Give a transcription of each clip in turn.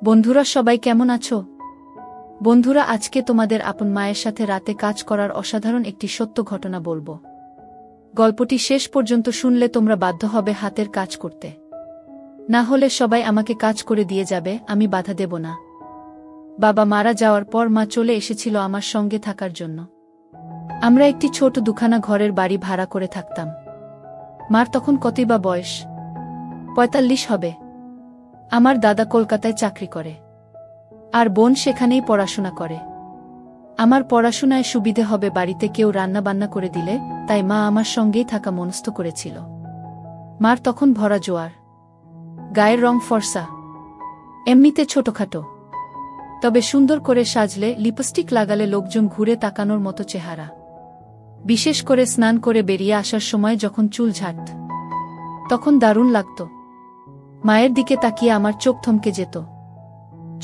বন্ধুরা সবাই কেমন আছো? বন্ধুরা আজকে তোমাদের আপন মায়ের সাথে রাতে কাজ করার অসাধারণ একটি সত্য ঘটনা বলবো। গল্পটি শেষ পর্যন্ত শুনলে তোমরা বাধ্য হবে হাতের কাজ করতে। না হলে সবাই আমাকে কাজ করে দিয়ে যাবে, আমি বাধা দেব না। বাবা মারা যাওয়ার পর মা চলে এসেছিল আমার সঙ্গে থাকার জন্য। আমরা একটি ছোট দুখানা ঘরের বাড়ি ভাড়া করে থাকতাম। মার তখন কতই বা বয়স, ৪৫ হবে। আমার দাদা কলকাতায় চাকরি করে, আর বোন সেখানেই পড়াশোনা করে। আমার পড়াশোনায় সুবিধে হবে বাড়িতে কেউ রান্নাবান্না করে দিলে, তাই মা আমার সঙ্গেই থাকা মনস্থ করেছিল। মার তখন ভরা জোয়ার, গায়ের রং ফর্সা, এমনিতে ছোটখাটো, তবে সুন্দর করে সাজলে লিপস্টিক লাগালে লোকজন ঘুরে তাকানোর মতো চেহারা। বিশেষ করে স্নান করে বেরিয়ে আসার সময় যখন চুল ঝাড়ত, তখন দারুণ লাগত। মায়ের দিকে তাকিয়ে আমার চোখ থমকে যেত।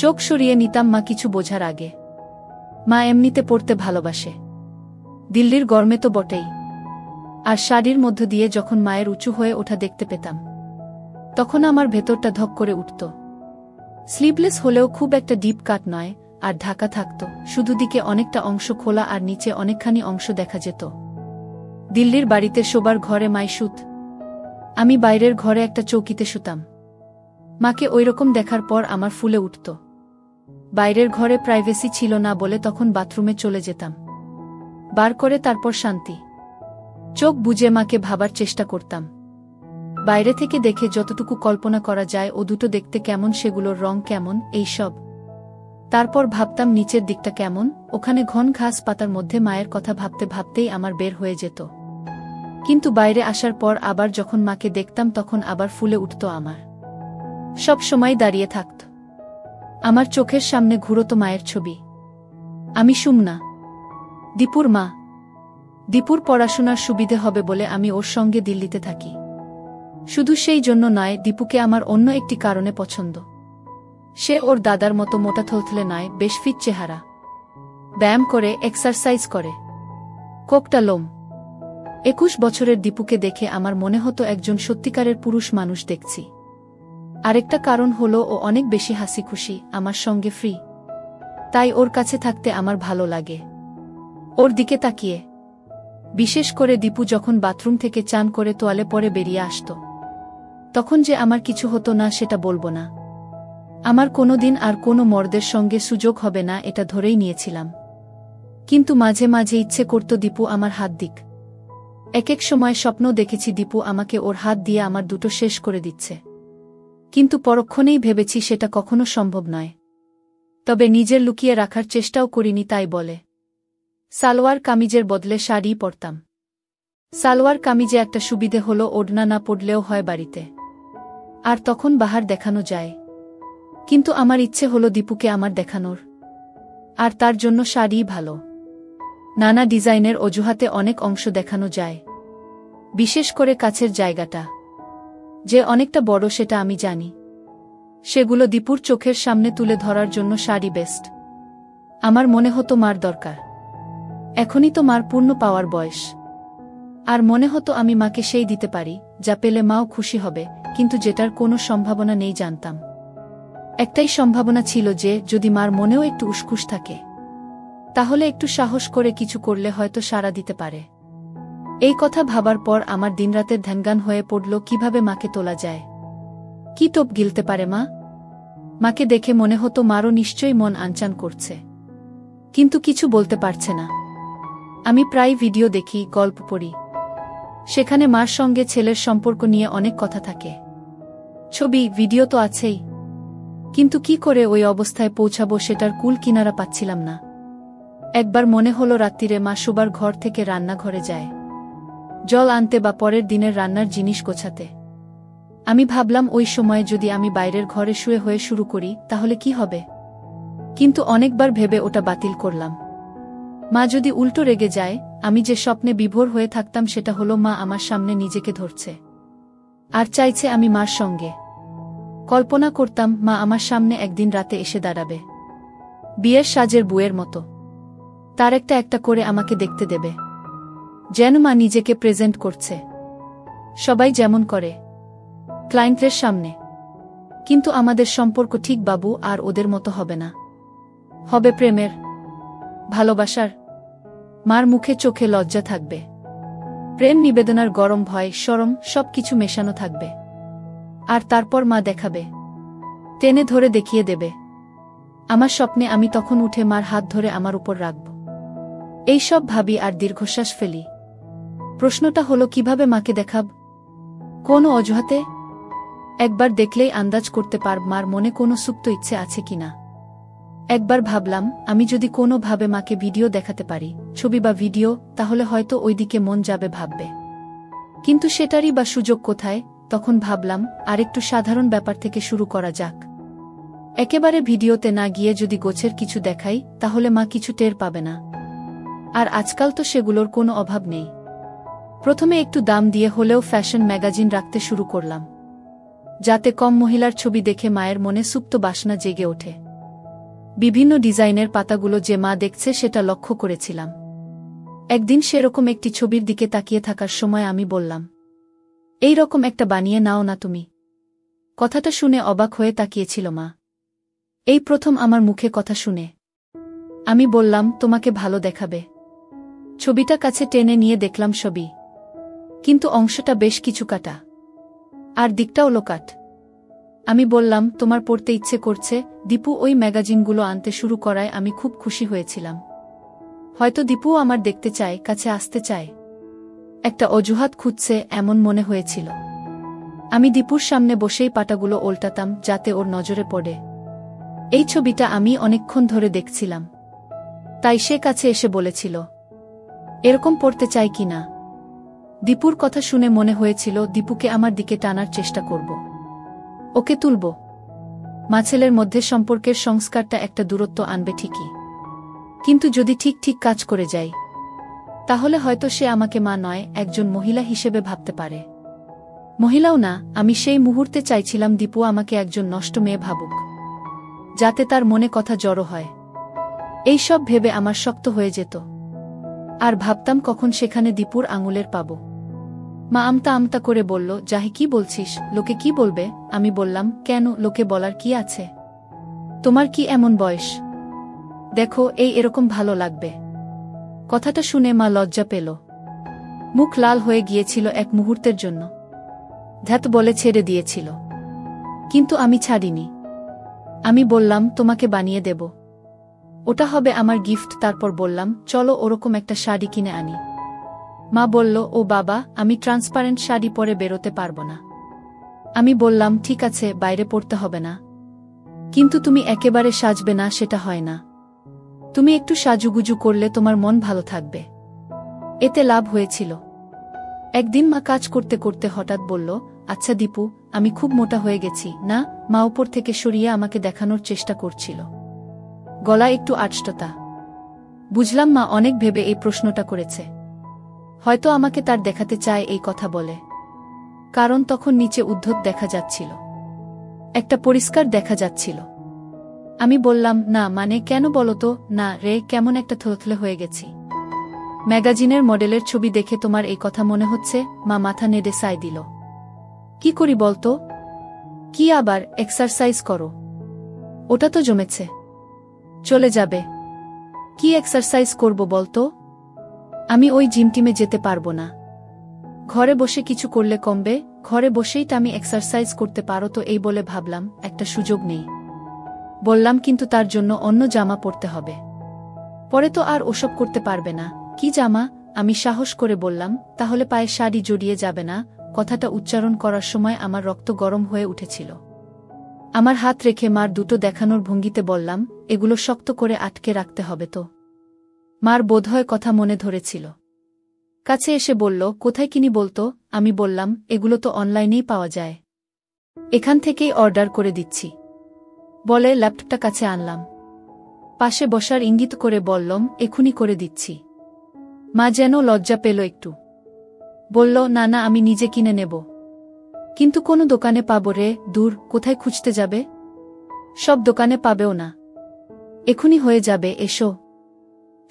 চোখ সরিয়ে নিতাম মা কিছু বোঝার আগে। মা এমনিতে পড়তে ভালোবাসে, দিল্লির গরমে তো বটেই। আর শাড়ির মধ্য দিয়ে যখন মায়ের উঁচু হয়ে ওঠা দেখতে পেতাম, তখন আমার ভেতরটা ধক করে উঠত। স্লিভলেস হলেও খুব একটা ডিপ কাট নয়, আর ঢাকা থাকত, শুধু দিকে অনেকটা অংশ খোলা আর নিচে অনেকখানি অংশ দেখা যেত। দিল্লির বাড়িতে শোবার ঘরে মাই শুত, আমি বাইরের ঘরে একটা চৌকিতে শুতাম। মাকে ওইরকম দেখার পর আমার ফুলে উঠত। বাইরের ঘরে প্রাইভেসি ছিল না বলে তখন বাথরুমে চলে যেতাম, বার করে তারপর শান্তি চোখ বুজে মাকে ভাবার চেষ্টা করতাম। বাইরে থেকে দেখে যতটুকু কল্পনা করা যায়, ও দুটো দেখতে কেমন, সেগুলোর রং কেমন, এই সব। তারপর ভাবতাম নিচের দিকটা কেমন, ওখানে ঘন ঘাস পাতার মধ্যে মায়ের কথা ভাবতে ভাবতেই আমার বের হয়ে যেত। কিন্তু বাইরে আসার পর আবার যখন মাকে দেখতাম, তখন আবার ফুলে উঠত আমার। সব সময় দাঁড়িয়ে থাকত আমার চোখের সামনে ঘুরত মায়ের ছবি। আমি সুমনা, দীপুর মা। দীপুর পড়াশোনার সুবিধে হবে বলে আমি ওর সঙ্গে দিল্লিতে থাকি। শুধু সেই জন্য নয়, দীপুকে আমার অন্য একটি কারণে পছন্দ। সে ওর দাদার মতো মোটা থলথলে নয়, বেশ ফিট চেহারা, ব্যায়াম করে, এক্সারসাইজ করে, কোকটা লোম। ২১ বছরের দীপুকে দেখে আমার মনে হতো একজন সত্যিকারের পুরুষ মানুষ দেখছি। আরেকটা কারণ হলো ও অনেক বেশি হাসি খুশি, আমার সঙ্গে ফ্রি। তাই ওর কাছে থাকতে আমার ভালো লাগে, ওর দিকে তাকিয়ে। বিশেষ করে দীপু যখন বাথরুম থেকে চান করে তোয়ালে পরে বেরিয়ে আসত, তখন যে আমার কিছু হতো না সেটা বলবো না। আমার কোনোদিন আর কোনো মর্দের সঙ্গে সুযোগ হবে না, এটা ধরেই নিয়েছিলাম। কিন্তু মাঝে মাঝে ইচ্ছে করত দীপু আমার হাত দিক। এক এক সময় স্বপ্ন দেখেছি দীপু আমাকে ওর হাত দিয়ে আমার দুটো শেষ করে দিচ্ছে। কিন্তু পরক্ষণেই ভেবেছি সেটা কখনো সম্ভব নয়। তবে নিজের লুকিয়ে রাখার চেষ্টাও করিনি, তাই বলে সালোয়ার কামিজের বদলে শাড়ি পরতাম। সালোয়ার কামিজে একটা সুবিধে হলো ওড়না না পড়লেও হয় বাড়িতে, আর তখন বাহার দেখানো যায়। কিন্তু আমার ইচ্ছে হলো দীপুকে আমার দেখানোর, আর তার জন্য শাড়িই ভালো। নানা ডিজাইনের অজুহাতে অনেক অংশ দেখানো যায়, বিশেষ করে কাছের জায়গাটা যে অনেকটা বড় সেটা আমি জানি। সেগুলো দীপুর চোখের সামনে তুলে ধরার জন্য শাড়ি বেস্ট। আমার মনে হতো মার দরকার, এখনই তো মার পূর্ণ পাওয়ার বয়স। আর মনে হতো আমি মাকে সেই দিতে পারি যা পেলে মাও খুশি হবে, কিন্তু যেটার কোনো সম্ভাবনা নেই জানতাম। একটাই সম্ভাবনা ছিল যে যদি মার মনেও একটু উসখুস থাকে, তাহলে একটু সাহস করে কিছু করলে হয়তো সাড়া দিতে পারে। এই কথা ভাবার পর আমার দিনরাতের ধ্যানগান হয়ে পড়ল কিভাবে মাকে তোলা যায়। কি টোপ গিলতে পারে মা? মাকে দেখে মনে হতো মারও নিশ্চয়ই মন আনচান করছে, কিন্তু কিছু বলতে পারছে না। আমি প্রায় ভিডিও দেখি, গল্প পড়ি, সেখানে মার সঙ্গে ছেলের সম্পর্ক নিয়ে অনেক কথা থাকে। ছবি ভিডিও তো আছেই, কিন্তু কি করে ওই অবস্থায় পৌঁছাবো সেটার কুল কিনারা পাচ্ছিলাম না। একবার মনে হলো রাত্রিরে মা শোবার ঘর থেকে রান্নাঘরে যায় জল আনতে বা পরের দিনের রান্নার জিনিস গোছাতে। আমি ভাবলাম ওই সময়ে যদি আমি বাইরের ঘরে শুয়ে হয়ে শুরু করি তাহলে কি হবে, কিন্তু অনেকবার ভেবে ওটা বাতিল করলাম। মা যদি উল্টো রেগে যায়, আমি যে স্বপ্নে বিভোর হয়ে থাকতাম সেটা হলো মা আমার সামনে নিজেকে ধরছে আর চাইছে আমি মার সঙ্গে। কল্পনা করতাম মা আমার সামনে একদিন রাতে এসে দাঁড়াবে, বিয়ের সাজের বুয়ের মতো, তার একটা একটা করে আমাকে দেখতে দেবে, যেন মা নিজেকে প্রেজেন্ট করছে, সবাই যেমন করে ক্লায়েন্টের সামনে। কিন্তু আমাদের সম্পর্ক ঠিক বাবু আর ওদের মতো হবে না। হবে প্রেমের, ভালোবাসার। মার মুখে চোখে লজ্জা থাকবে, প্রেম নিবেদনার গরম ভয় শরম সবকিছু মেশানো থাকবে। আর তারপর মা দেখাবে, টেনে ধরে দেখিয়ে দেবে। আমার স্বপ্নে আমি তখন উঠে মার হাত ধরে আমার উপর রাখব। এই সব ভাবি আর দীর্ঘশ্বাস ফেলি। প্রশ্নটা হলো কিভাবে মাকে দেখাব? কোনো অজুহাতে? একবার দেখলেই আন্দাজ করতে পারব মার মনে কোনো সুপ্ত ইচ্ছে আছে কিনা। একবার ভাবলাম আমি যদি কোনো ভাবে মাকে ভিডিও দেখাতে পারি, ছবি বা ভিডিও, তাহলে হয়তো ওইদিকে মন যাবে ভাববে। কিন্তু সেটারই বা সুযোগ কোথায়? তখন ভাবলাম আরেকটু সাধারণ ব্যাপার থেকে শুরু করা যাক। একেবারে ভিডিওতে না গিয়ে যদি গোছের কিছু দেখাই, তাহলে মা কিছু টের পাবে না। আর আজকাল তো সেগুলোর কোনো অভাব নেই। প্রথমে একটু দাম দিয়ে হলেও ফ্যাশন ম্যাগাজিন রাখতে শুরু করলাম, যাতে কম মহিলার ছবি দেখে মায়ের মনে সুপ্ত বাসনা জেগে ওঠে। বিভিন্ন ডিজাইনের পাতাগুলো যে মা দেখছে সেটা লক্ষ্য করেছিলাম। একদিন সেরকম একটি ছবির দিকে তাকিয়ে থাকার সময় আমি বললাম, এই রকম একটা বানিয়ে নাও না তুমি। কথাটা শুনে অবাক হয়ে তাকিয়েছিল মা। এই প্রথম আমার মুখে কথা শুনে। আমি বললাম, তোমাকে ভালো দেখাবে। ছবিটা কাছে টেনে নিয়ে দেখলাম ছবি, কিন্তু অংশটা বেশ কিছু কাটা, আর দিকটাও লোকাট। আমি বললাম, তোমার পড়তে ইচ্ছে করছে। দীপু ওই ম্যাগাজিনগুলো আনতে শুরু করায় আমি খুব খুশি হয়েছিলাম। হয়তো দীপুও আমার দেখতে চায়, কাছে আসতে চায়, একটা অজুহাত খুঁজছে এমন মনে হয়েছিল। আমি দীপুর সামনে বসেই পাতাগুলো ওল্টাতাম যাতে ওর নজরে পড়ে। এই ছবিটা আমি অনেকক্ষণ ধরে দেখছিলাম, তাই সে কাছে এসে বলেছিল, এরকম পড়তে চাই কি না। দীপুর কথা শুনে মনে হয়েছিল দীপুকে আমার দিকে টানার চেষ্টা করব, ওকে তুলব। মা ছেলের মধ্যে সম্পর্কের সংস্কারটা একটা দূরত্ব আনবে ঠিকই, কিন্তু যদি ঠিক ঠিক কাজ করে যাই, তাহলে হয়তো সে আমাকে মা নয়, একজন মহিলা হিসেবে ভাবতে পারে। মহিলাও না, আমি সেই মুহূর্তে চাইছিলাম দীপু আমাকে একজন নষ্ট মেয়ে ভাবুক, যাতে তার মনে কথা জড়ো হয়। এই সব ভেবে আমার শক্ত হয়ে যেত, আর ভাবতাম কখন সেখানে দীপুর আঙুলের পাব। মা আমতা আমতা করে বলল, জাহি কি বলছিস, লোকে কি বলবে? আমি বললাম, কেন, লোকে বলার কি আছে? তোমার কি এমন বয়স? দেখো, এরকম ভালো লাগবে। কথাটা শুনে মা লজ্জা পেল, মুখ লাল হয়ে গিয়েছিল এক মুহূর্তের জন্য, ধ্যাত বলে ছেড়ে দিয়েছিল। কিন্তু আমি ছাড়িনি। আমি বললাম, তোমাকে বানিয়ে দেব, ওটা হবে আমার গিফট। তারপর বললাম, চলো ওরকম একটা শাড়ি কিনে আনি। মা বলল, ও বাবা, আমি ট্রান্সপারেন্ট শাড়ি পরে বেরোতে পারবো না। আমি বললাম, ঠিক আছে, বাইরে পড়তে হবে না, কিন্তু তুমি একেবারে সাজবে না, সেটা হয় না। তুমি একটু সাজুগুজু করলে তোমার মন ভালো থাকবে। এতে লাভ হয়েছিল। একদিন মা কাজ করতে করতে হঠাৎ বলল, আচ্ছা দীপু, আমি খুব মোটা হয়ে গেছি না? মা উপর থেকে সরিয়ে আমাকে দেখানোর চেষ্টা করছিল, গলা একটু আটষ্টতা। বুঝলাম মা অনেক ভেবে এই প্রশ্নটা করেছে, হয়তো আমাকে তার দেখাতে চায় এই কথা বলে। কারণ তখন নিচে উদ্ধত দেখা যাচ্ছিল, একটা পরিষ্কার দেখা যাচ্ছিল। আমি বললাম, না মানে কেন বলো তো? না রে, কেমন একটা থলথলে হয়ে গেছি। ম্যাগাজিনের মডেলের ছবি দেখে তোমার এই কথা মনে হচ্ছে? মা মাথা নেড়ে সায় দিল। কি করি বলতো? কি আবার? এক্সারসাইজ করো, ওটা তো জমেছে, চলে যাবে। কি এক্সারসাইজ করব বলতো? আমি ওই জিম টিমে যেতে পারবো না। ঘরে বসে কিছু করলে কমবে, ঘরে বসেই তো আমি এক্সারসাইজ করতে পারো তো। এই বলে ভাবলাম একটা সুযোগ নেই। বললাম, কিন্তু তার জন্য অন্য জামা পরতে হবে, পরে তো আর ওসব করতে পারবে না। কি জামা? আমি সাহস করে বললাম, তাহলে পায়ে শাড়ি জড়িয়ে যাবে না? কথাটা উচ্চারণ করার সময় আমার রক্ত গরম হয়ে উঠেছিল। আমার হাত রেখে মার দুটো দেখানোর ভঙ্গিতে বললাম, এগুলো শক্ত করে আটকে রাখতে হবে তো। মার বোধহয় কথা মনে ধরেছিল, কাছে এসে বলল, কোথায় কিনি বলতো? আমি বললাম, এগুলো তো অনলাইনেই পাওয়া যায়, এখান থেকেই অর্ডার করে দিচ্ছি। বলে ল্যাপটপটা কাছে আনলাম, পাশে বসার ইঙ্গিত করে বললাম, এখুনি করে দিচ্ছি। মা যেন লজ্জা পেল একটু, বলল, না না, আমি নিজে কিনে নেব। কিন্তু কোন দোকানে পাবো রে? দূর, কোথায় খুঁজতে যাবে? সব দোকানে পাবেও না, এখুনি হয়ে যাবে, এসো।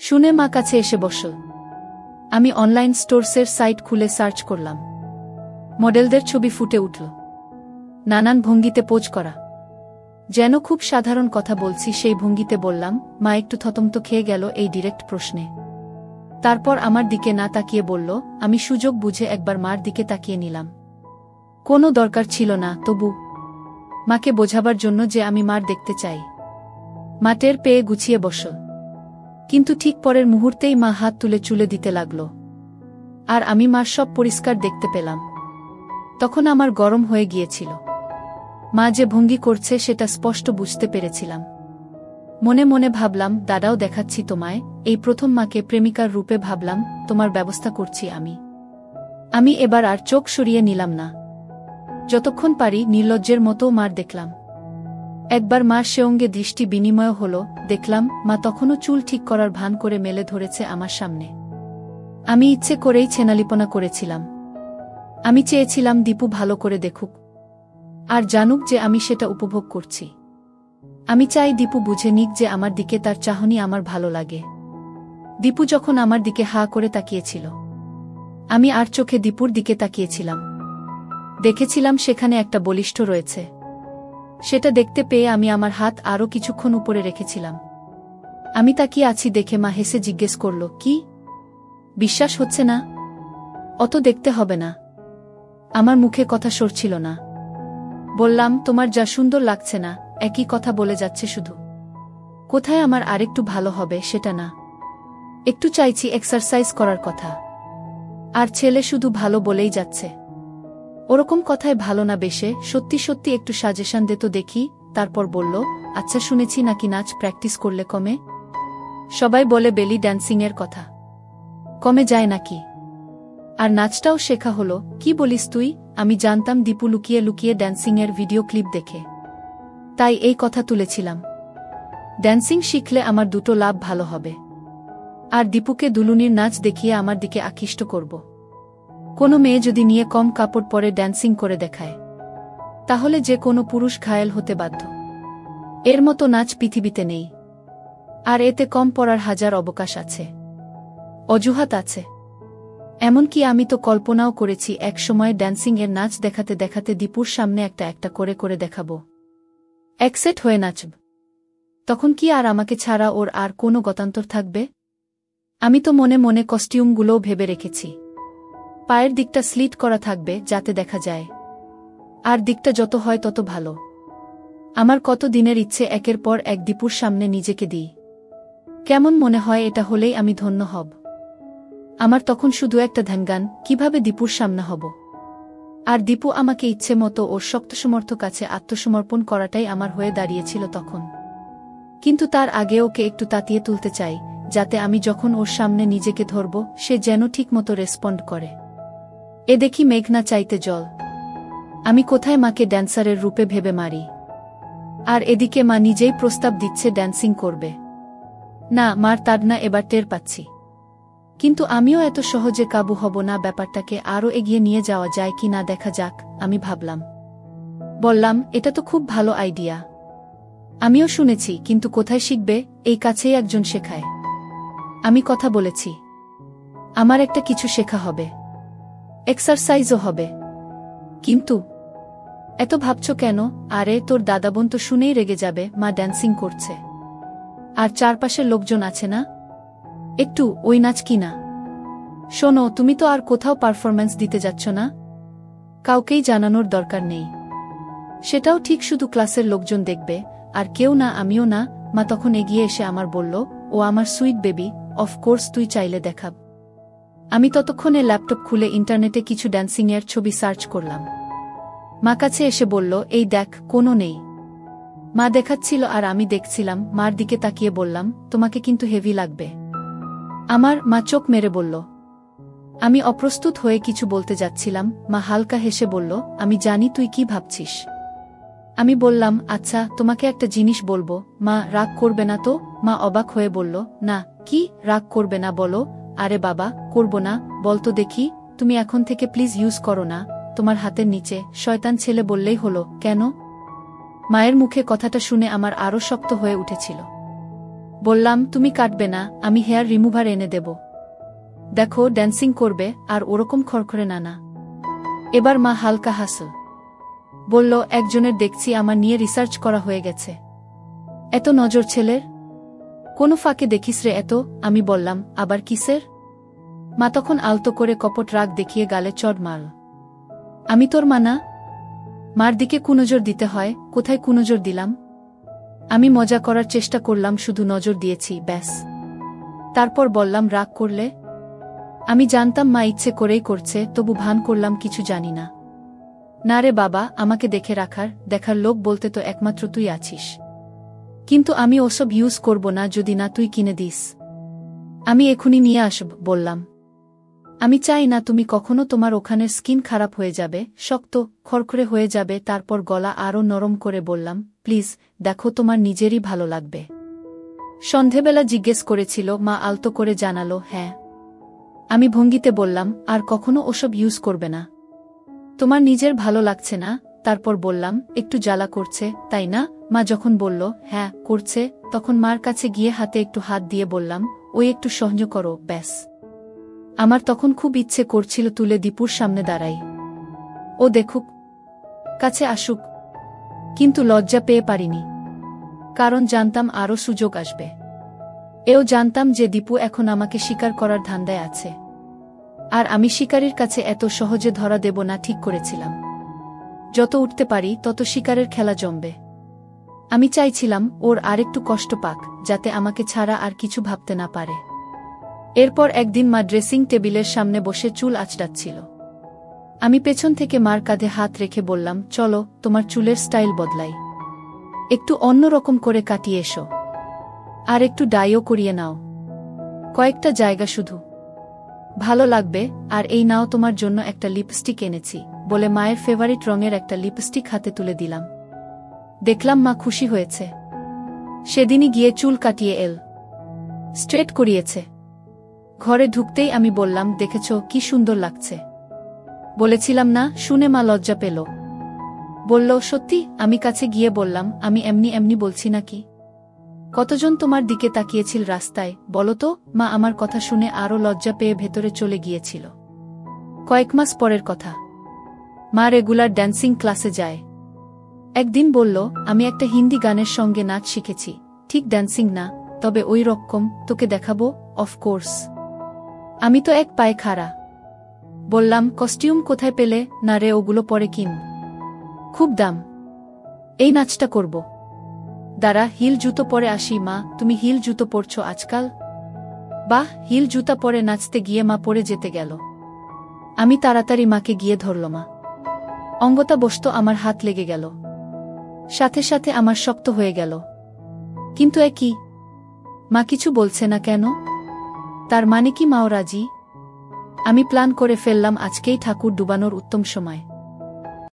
শুনে মা কাছে এসে বসল। আমি অনলাইন স্টোরসের সাইট খুলে সার্চ করলাম। মডেলদের ছবি ফুটে উঠল, নানান ভঙ্গিতে পোজ করা। যেন খুব সাধারণ কথা বলছি সেই ভঙ্গিতে বললাম। মা একটু থতমত খেয়ে গেল এই ডিরেক্ট প্রশ্নে। তারপর আমার দিকে না তাকিয়ে বলল। আমি সুযোগ বুঝে একবার মার দিকে তাকিয়ে নিলাম। কোনো দরকার ছিল না, তবু মাকে বোঝাবার জন্য যে আমি মার দেখতে চাই। মা টের পেয়ে গুছিয়ে বসল, কিন্তু ঠিক পরের মুহূর্তেই মা হাত তুলে চুলে দিতে লাগল, আর আমি মার সব পরিষ্কার দেখতে পেলাম। তখন আমার গরম হয়ে গিয়েছিল। মা যে ভঙ্গি করছে সেটা স্পষ্ট বুঝতে পেরেছিলাম। মনে মনে ভাবলাম, দাদাও দেখাচ্ছি তোমায়, এই প্রথম মাকে প্রেমিকার রূপে ভাবলাম, তোমার ব্যবস্থা করছি আমি। আমি এবার আর চোখ সরিয়ে নিলাম না। যতক্ষণ পারি নির্লজ্জের মতো মার দেখলাম। একবার মার সঙ্গে দৃষ্টি বিনিময় হল, দেখলাম মা তখনও চুল ঠিক করার ভান করে মেলে ধরেছে আমার সামনে। আমি ইচ্ছে করেই ছেনালিপনা করেছিলাম। আমি চেয়েছিলাম দীপু ভালো করে দেখুক, আর জানুক যে আমি সেটা উপভোগ করছি। আমি চাই দীপু বুঝে নিক যে আমার দিকে তার চাহনি আমার ভালো লাগে। দীপু যখন আমার দিকে হা করে তাকিয়েছিল, আমি আর চোখে দীপুর দিকে তাকিয়েছিলাম। দেখেছিলাম সেখানে একটা বলিষ্ঠ রয়েছে। সেটা দেখতে পেয়ে আমি আমার হাত আরও কিছুক্ষণ উপরে রেখেছিলাম। আমি তাকিয়ে আছি দেখে মা হেসে জিজ্ঞেস করল, কি বিশ্বাস হচ্ছে না? অত দেখতে হবে না। আমার মুখে কথা সরছিল না। বললাম, তোমার যা সুন্দর লাগছে না, একই কথা বলে যাচ্ছে শুধু। কোথায় আমার আরেকটু ভালো হবে সেটা না, একটু চাইছি এক্সারসাইজ করার কথা। আর ছেলে শুধু ভালো বলেই যাচ্ছে। ওরকম কথায় ভালো না বেশে, সত্যি সত্যি একটু সাজেশন দে তো দেখি। তারপর বলল, আচ্ছা শুনেছি নাকি নাচ প্র্যাকটিস করলে কমে? সবাই বলে বেলি ড্যান্সিংয়ের কথা, কমে যায় নাকি? আর নাচটাও শেখা হলো? কি বলিস তুই? আমি জানতাম দীপু লুকিয়ে লুকিয়ে ড্যান্সিংয়ের ভিডিও ক্লিপ দেখে, তাই এই কথা তুলেছিলাম। ড্যান্সিং শিখলে আমার দুটো লাভ ভালো হবে, আর দীপুকে দুলুনির নাচ দেখিয়ে আমার দিকে আকৃষ্ট করব। কোনো মেয়ে যদি নিয়ে কম কাপড় পরে ড্যান্সিং করে দেখায়, তাহলে যে কোনো পুরুষ ঘায়েল হতে বাধ্য। এর মতো নাচ পৃথিবীতে নেই, আর এতে কম পড়ার হাজার অবকাশ আছে, অজুহাত আছে। এমনকি আমি তো কল্পনাও করেছি এক সময় ড্যান্সিং এর নাচ দেখাতে দেখাতে দীপুর সামনে একটা একটা করে করে দেখাবো, একসেট হয়ে নাচব। তখন কি আর আমাকে ছাড়া ওর আর কোনো গতান্তর থাকবে? আমি তো মনে মনে কস্টিউমগুলোও ভেবে রেখেছি। পায়ের দিকটা স্লিট করা থাকবে যাতে দেখা যায়, আর দিকটা যত হয় তত ভালো। আমার কত দিনের ইচ্ছে একের পর এক দীপুর সামনে নিজেকে দিই। কেমন মনে হয় এটা হলেই আমি ধন্য হব। আমার তখন শুধু একটা ধ্যানগান, কিভাবে দীপুর সামনে হব, আর দীপু আমাকে ইচ্ছে মতো ওর শক্তসমর্থ কাছে আত্মসমর্পণ করাটাই আমার হয়ে দাঁড়িয়েছিল তখন। কিন্তু তার আগে ওকে একটু তাতিয়ে তুলতে চাই, যাতে আমি যখন ওর সামনে নিজেকে ধরব সে যেন ঠিকমতো রেসপন্ড করে। এ দেখি মেঘনা চাইতে জল। আমি কোথায় মাকে ড্যান্সারের রূপে ভেবে মারি, আর এদিকে মা নিজেই প্রস্তাব দিচ্ছে ড্যান্সিং করবে। না, মার তাড়না এবার টের পাচ্ছি। কিন্তু আমিও এত সহজে কাবু হব না। ব্যাপারটাকে আরও এগিয়ে নিয়ে যাওয়া যায় কি না দেখা যাক, আমি ভাবলাম। বললাম, এটা তো খুব ভালো আইডিয়া। আমিও শুনেছি, কিন্তু কোথায় শিখবে? এই কাছেই একজন শেখায়। আমি কথা বলেছি, আমার একটা কিছু শেখা হবে, এক্সারসাইজও হবে। কিন্তু এত ভাবছ কেন? আরে তোর দাদাবোন তো শুনেই রেগে যাবে, মা ড্যান্সিং করছে, আর চারপাশের লোকজন আছে না। একটু ওই নাচ কি না? শোনো, তুমি তো আর কোথাও পারফরম্যান্স দিতে যাচ্ছ না, কাউকেই জানানোর দরকার নেই। সেটাও ঠিক, শুধু ক্লাসের লোকজন দেখবে, আর কেউ না, আমিও না। মা তখন এগিয়ে এসে আমার বলল, ও আমার সুইট বেবি, অফকোর্স তুই চাইলে দেখাব। আমি ততক্ষণে ল্যাপটপ খুলে ইন্টারনেটে কিছু ড্যান্সিংয়ের ছবি সার্চ করলাম। মা কাছে এসে বলল, এই দেখ, কোনো নেই। মা দেখাচ্ছিল আর আমি দেখছিলাম। মার দিকে তাকিয়ে বললাম, তোমাকে কিন্তু হেভি লাগবে। আমার মা চোখ মেরে বলল। আমি অপ্রস্তুত হয়ে কিছু বলতে যাচ্ছিলাম। মা হালকা হেসে বলল, আমি জানি তুই কি ভাবছিস। আমি বললাম, আচ্ছা, তোমাকে একটা জিনিস বলবো। মা রাগ করবে না তো? মা অবাক হয়ে বলল, না। কি রাগ করবে না বলো? আরে বাবা, করব না, বলতো দেখি। তুমি এখন থেকে প্লিজ ইউজ করো না তোমার হাতের নিচে, শয়তান ছেলে বললেই হলো। কেন? মায়ের মুখে কথাটা শুনে আমার আরও শক্ত হয়ে উঠেছিল। বললাম, তুমি কাটবে না, আমি হেয়ার রিমুভার এনে দেব। দেখো, ড্যান্সিং করবে, আর ওরকম খড়খড়ে না। না। এবার মা হালকা হাসল। বলল, একজনের দেখছি আমার নিয়ে রিসার্চ করা হয়ে গেছে। এত নজর ছেলের? কোনো ফাঁকে দেখিস রে এত? আমি বললাম, আবার কিসের? মা তখন আলতো করে কপট রাগ দেখিয়ে গালে চড় মারল। আমি তোর মা না? মার দিকে কুনজর দিতে হয়, কোথায় কুনজর দিলাম? আমি মজা করার চেষ্টা করলাম, শুধু নজর দিয়েছি, ব্যাস। তারপর বললাম, রাগ করলে? আমি জানতাম মা ইচ্ছে করেই করছে, তবু ভান করলাম কিছু জানি না। না রে বাবা, আমাকে দেখার লোক বলতে তো একমাত্র তুই আছিস। কিন্তু আমি ওসব ইউজ করব না যদি না তুই কিনে দিস। আমি এখুনি নিয়ে আসব বললাম। আমি চাই না তুমি কখনো, তোমার ওখানের স্কিন খারাপ হয়ে যাবে, শক্ত খড়খড়ে হয়ে যাবে। তারপর গলা আরও নরম করে বললাম, প্লিজ দেখো, তোমার নিজেরই ভালো লাগবে। সন্ধেবেলা জিজ্ঞেস করেছিল, মা আলতো করে জানালো, হ্যাঁ। আমি ভঙ্গিতে বললাম, আর কখনো ওসব ইউজ করবে না। তোমার নিজের ভালো লাগছে না? তারপর বললাম, একটু জ্বালা করছে, তাই না? মা যখন বলল, হ্যাঁ করছে, তখন মার কাছে গিয়ে হাতে একটু হাত দিয়ে বললাম, ওই একটু সহ্য করো, ব্যাস। আমার তখন খুব ইচ্ছে করছিল তুলে দীপুর সামনে দাঁড়াই, ও দেখুক, কাছে আসুক, কিন্তু লজ্জা পেয়ে পারিনি। কারণ জানতাম আরও সুযোগ আসবে। এও জানতাম যে দীপু এখন আমাকে শিকার করার ধান্দায় আছে, আর আমি শিকারীর কাছে এত সহজে ধরা দেব না ঠিক করেছিলাম। যত উঠতে পারি তত শিকারের খেলা জমবে। আমি চাইছিলাম ওর আরেকটু কষ্ট পাক, যাতে আমাকে ছাড়া আর কিছু ভাবতে না পারে। এরপর একদিন মা ড্রেসিং টেবিলের সামনে বসে চুল আঁচড়াচ্ছিল। আমি পেছন থেকে মার কাঁধে হাত রেখে বললাম, চলো তোমার চুলের স্টাইল বদলাই, একটু অন্যরকম করে কাটিয়ে এসো, আর একটু ডাইও করিয়ে নাও, কয়েকটা জায়গা শুধু, ভালো লাগবে। আর এই নাও তোমার জন্য একটা লিপস্টিক এনেছি, বলে মায়ের ফেভারিট রঙের একটা লিপস্টিক হাতে তুলে দিলাম। দেখলাম মা খুশি হয়েছে। সেদিনই গিয়ে চুল কাটিয়ে স্ট্রেট করিয়েছে। ঘরে ঢুকতেই আমি বললাম, দেখেছ কি সুন্দর লাগছে? বলেছিলাম না? শুনে মা লজ্জা পেল। বলল, সত্যি? আমি কাছে গিয়ে বললাম, আমি এমনি এমনি বলছি নাকি? কতজন তোমার দিকে তাকিয়েছিল রাস্তায় বলো তো? মা আমার কথা শুনে আরও লজ্জা পেয়ে ভেতরে চলে গিয়েছিল। কয়েক মাস পরের কথা। মা রেগুলার ড্যান্সিং ক্লাসে যায়। একদিন বলল, আমি একটা হিন্দি গানের সঙ্গে নাচ শিখেছি, ঠিক ড্যান্সিং না, তবে ওই রকম, তোকে দেখাবো। অফকোর্স। আমি তো এক পায়ে খাড়া। বললাম, কস্টিউম কোথায় পেলে? না রে, ওগুলো পরে কিন, খুব দাম। এই নাচটা করব। দাঁড়া, হিল জুতো পরে আসি। মা, তুমি হিল জুতো পরছো আজকাল? বাহ! হিল জুতা পরে নাচতে গিয়ে মা পড়ে যেতে গেল। আমি তাড়াতাড়ি মাকে গিয়ে ধরল। মা অঙ্গতা বসত, আমার হাত লেগে গেল, সাথে সাথে আমার শক্ত হয়ে গেল। কিন্তু কি? মা কিছু বলছে না কেন? তার মানে কি মাও রাজি? আমি প্ল্যান করে ফেললাম, আজকেই ঠাকুর ডুবানোর উত্তম সময়।